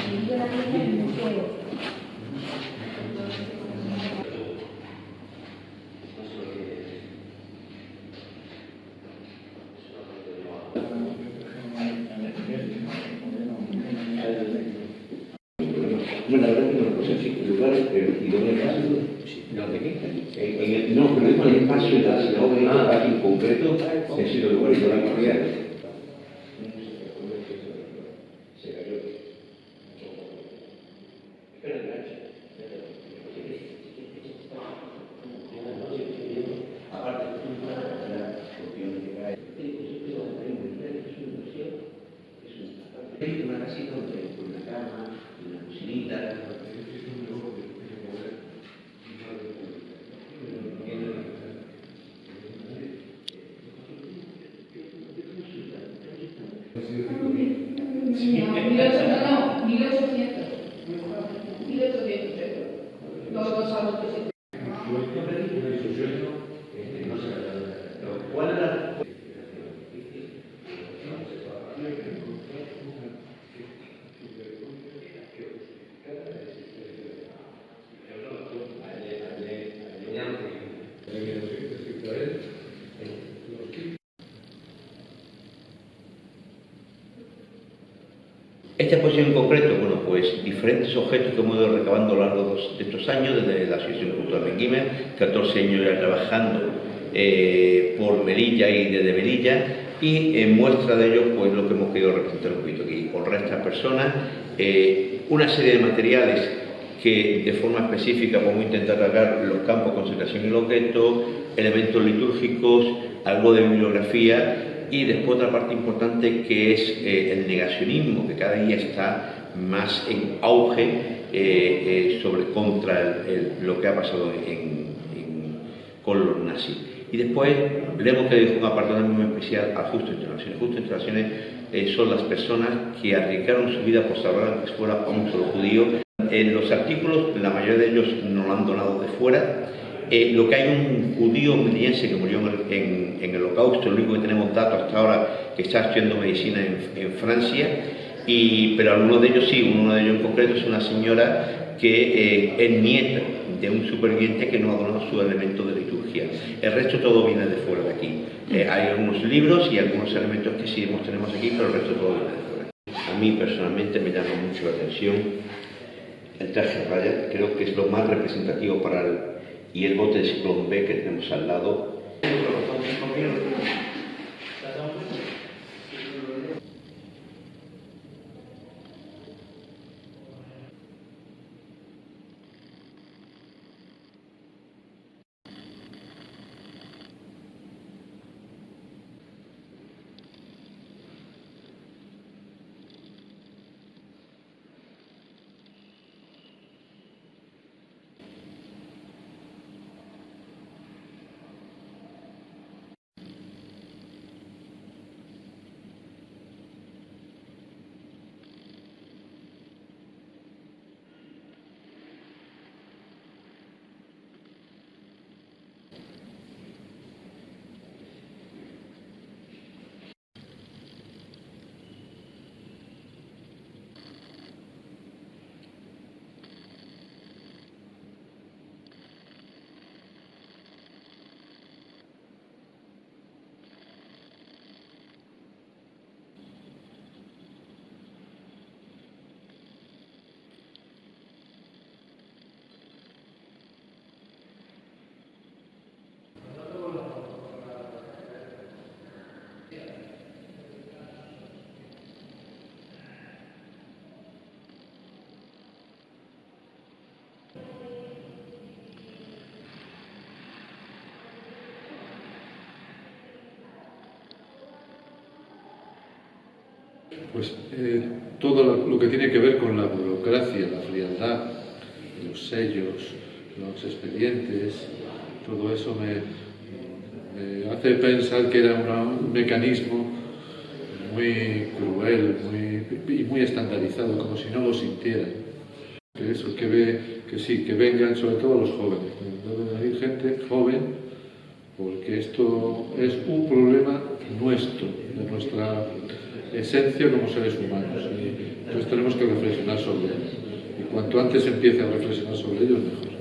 Yo la tengo en el museo. Bueno, la verdad que no lo sé, sí, el lugar y dónde está. ¿Dónde qué? No, pero digo el espacio de la obra aquí en concreto, es el lugar y la corriente. Se cayó. Aparte, hay una casita donde con una cama, una cocinita. No, 1800. 1800, no sabemos qué es. ¿Cuál era? Esta exposición en concreto, bueno, pues diferentes objetos que hemos ido recabando a lo largo de estos años, desde la Asociación Cultural de Guimer, 14 años ya trabajando por Melilla y desde Melilla, y en muestra de ello, pues lo que hemos querido representar un poquito aquí, honrar a estas personas, una serie de materiales que de forma específica podemos intentar atacar los campos de concentración y los guetos, elementos litúrgicos, algo de bibliografía, y después otra parte importante que es el negacionismo, que cada día está más en auge contra lo que ha pasado con los nazis. Y después le hemos dedicado un apartado muy especial a Justos Internaciones. Justos Internaciones son las personas que arriesgaron su vida por salvar que fuera a un solo judío. Los artículos, la mayoría de ellos nos lo han donado de fuera. Lo que hay un judío melillense que murió en el Holocausto, lo único que tenemos datos hasta ahora, que está estudiando medicina en Francia, pero algunos de ellos sí, uno de ellos en concreto es una señora que es nieta de un superviviente que nos ha donado sus elementos de liturgia. El resto todo viene de fuera de aquí. Hay algunos libros y algunos elementos que sí tenemos aquí, pero el resto todo viene de fuera. A mí personalmente me llama mucho la atención el traje a rayas, creo que es lo más representativo para y el bote de ciclón B que tenemos al lado. Pues todo lo que tiene que ver con la burocracia, la frialdad, los sellos, los expedientes, todo eso me hace pensar que era un mecanismo muy cruel y muy estandarizado, como si no lo sintieran. Que eso, que vengan sobre todo los jóvenes, deben venir gente joven, porque esto es un problema nuestro, de nuestra esencia como seres humanos. Y entonces tenemos que reflexionar sobre ello. Y cuanto antes empiece a reflexionar sobre ello, mejor.